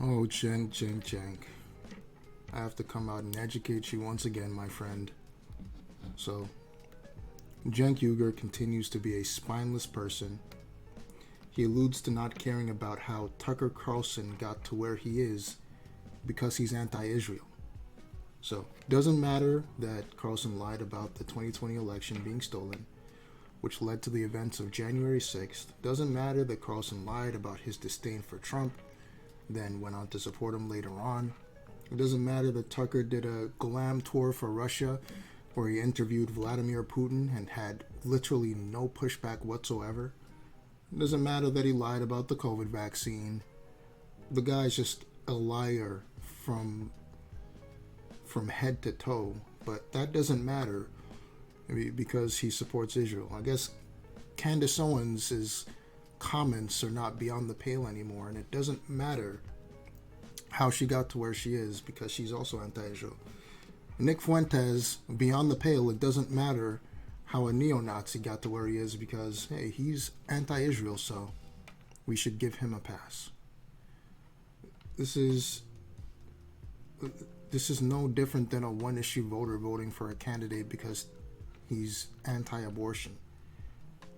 Oh, Cenk. I have to come out and educate you once again, my friend. So, Cenk Uygur continues to be a spineless person. He alludes to not caring about how Tucker Carlson got to where he is because he's anti-Israel. So, doesn't matter that Carlson lied about the 2020 election being stolen, which led to the events of January 6th. Doesn't matter that Carlson lied about his disdain for Trump, then went on to support him later on. It doesn't matter that Tucker did a glam tour for Russia where he interviewed Vladimir Putin and had literally no pushback whatsoever. It doesn't matter that he lied about the COVID vaccine. The guy's just a liar from head to toe, but that doesn't matter because he supports Israel. I guess Candace Owens' comments are not beyond the pale anymore, and it doesn't matter how she got to where she is because she's also anti-Israel. Nick Fuentes, beyond the pale, it doesn't matter how a neo-Nazi got to where he is because, hey, he's anti-Israel, so we should give him a pass. This is no different than a one-issue voter voting for a candidate because he's anti-abortion.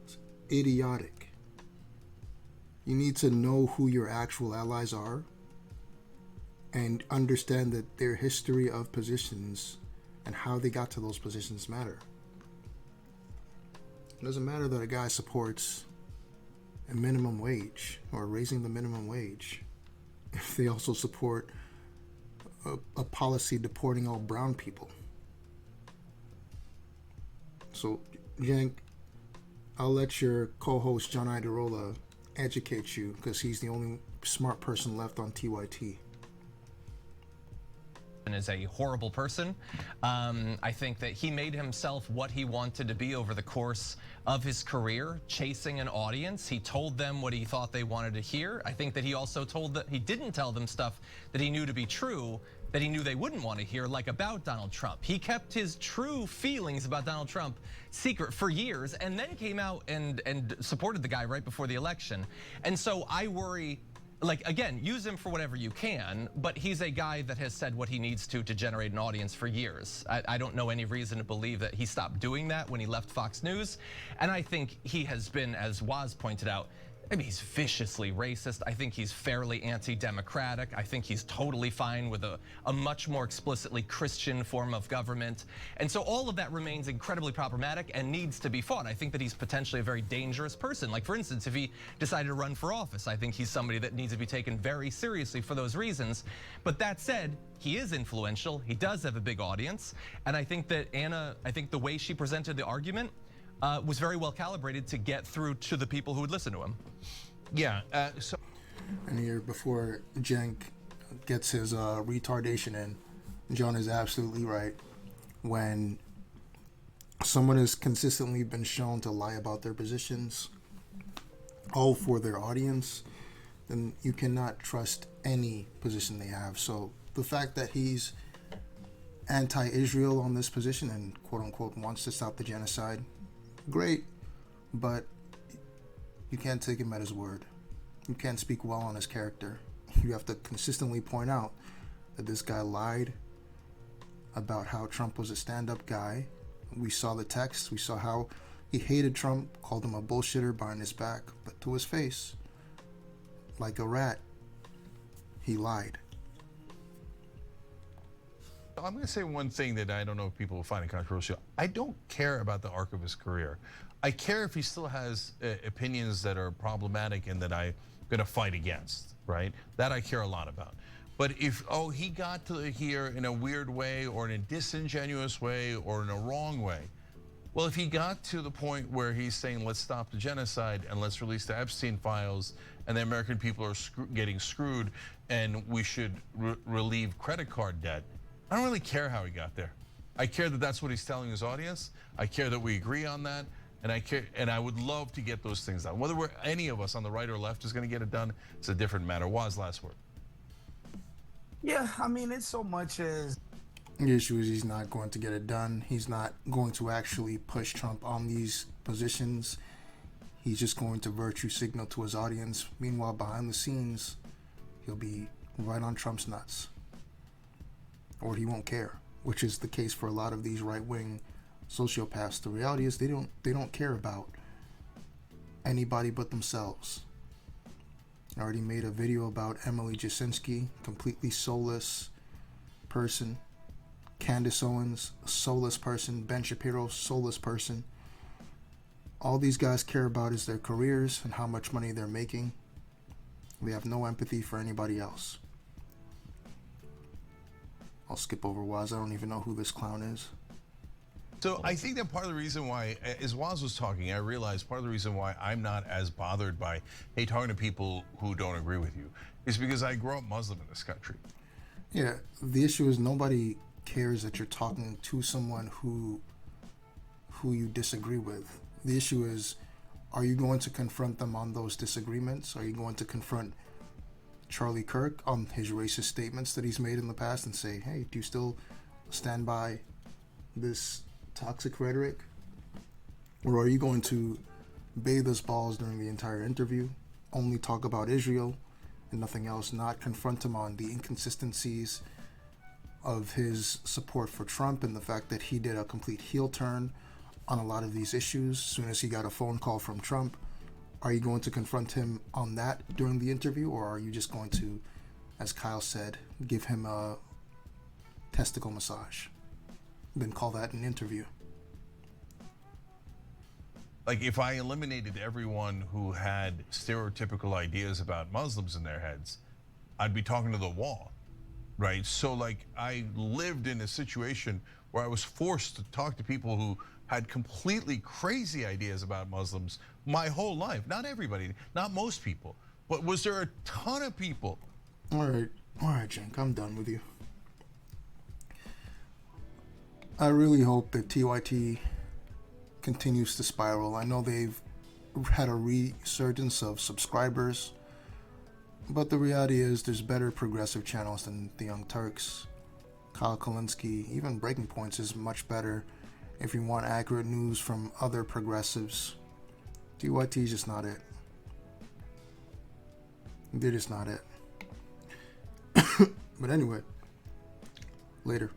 It's idiotic. You need to know who your actual allies are and understand that their history of positions and how they got to those positions matter. It doesn't matter that a guy supports a minimum wage or raising the minimum wage if they also support a policy deporting all brown people. So, Cenk, I'll let your co-host John Iderola educate you because he's the only smart person left on TYT. Is a horrible person. I think that he made himself what he wanted to be over the course of his career, chasing an audience. He told them what he thought they wanted to hear. I think that he also told that he didn't tell them stuff that he knew to be true, that he knew they wouldn't want to hear, like about Donald Trump. He kept his true feelings about Donald Trump secret for years and then came out and supported the guy right before the election. And so I worry, like, again, use him for whatever you can, but he's a guy that has said what he needs to generate an audience for years. I don't know any reason to believe that he stopped doing that when he left Fox News. And I think he has been, as Waz pointed out, I mean, he's viciously racist. I think he's fairly anti-democratic. I think he's totally fine with a much more explicitly Christian form of government. And so all of that remains incredibly problematic and needs to be fought. I think that he's potentially a very dangerous person. Like, for instance, if he decided to run for office, I think he's somebody that needs to be taken very seriously for those reasons. But that said, he is influential. He does have a big audience. And I think that I think the way she presented the argument was very well calibrated to get through to the people who would listen to him. Yeah. And here, before Cenk gets his retardation in, John is absolutely right. When someone has consistently been shown to lie about their positions, all for their audience, then you cannot trust any position they have. So the fact that he's anti-Israel on this position and quote-unquote wants to stop the genocide, great, but you can't take him at his word. You can't speak well on his character. You have to consistently point out that this guy lied about how Trump was a stand-up guy. We saw the text. We saw how he hated Trump, called him a bullshitter behind his back, but to his face, like a rat, he lied. I'm going to say one thing that I don't know if people will find controversial. I don't care about the arc of his career. I care if he still has opinions that are problematic and that I'm going to fight against, right? That I care a lot about. But if, he got to here in a weird way or in a disingenuous way or in a wrong way, well, if he got to the point where he's saying, let's stop the genocide and let's release the Epstein files and the American people are getting screwed and we should relieve credit card debt, I don't really care how he got there. I care that that's what he's telling his audience. I care that we agree on that. And I care, and I would love to get those things done. Whether any of us on the right or left is going to get it done, it's a different matter. Waz, last word. Yeah, I mean, it's so much as... The issue is he's not going to get it done. He's not going to actually push Trump on these positions. He's just going to virtue signal to his audience. Meanwhile, behind the scenes, he'll be right on Trump's nuts. Or he won't care, which is the case for a lot of these right-wing sociopaths. The reality is they don't care about anybody but themselves. I already made a video about Emily Jasinski, completely soulless person. Candace Owens, soulless person. Ben Shapiro, soulless person. All these guys care about is their careers and how much money they're making. They have no empathy for anybody else. I'll skip over Waz. I don't even know who this clown is. So I think that part of the reason why, as Waz was talking, I realized part of the reason why I'm not as bothered by, hey, talking to people who don't agree with you, is because I grew up Muslim in this country. Yeah, the issue is nobody cares that you're talking to someone who you disagree with. The issue is, are you going to confront them on those disagreements? Are you going to confront Charlie Kirk on his racist statements that he's made in the past and say, hey, do you still stand by this toxic rhetoric? Or are you going to bathe his balls during the entire interview, only talk about Israel and nothing else, not confront him on the inconsistencies of his support for Trump and the fact that he did a complete heel turn on a lot of these issues as soon as he got a phone call from Trump? Are you going to confront him on that during the interview, or are you just going to, as Kyle said, give him a testicle massage, then call that an interview? Like, if I eliminated everyone who had stereotypical ideas about Muslims in their heads, I'd be talking to the wall, right? So, like, I lived in a situation where I was forced to talk to people who had completely crazy ideas about Muslims my whole life. Not everybody, not most people, but was there a ton of people? All right, Cenk, I'm done with you. I really hope that TYT continues to spiral. I know they've had a resurgence of subscribers, but the reality is there's better progressive channels than the Young Turks. Kyle Kalinske, even Breaking Points is much better if you want accurate news from other progressives. TYT is just not it. They're just not it. But anyway, later.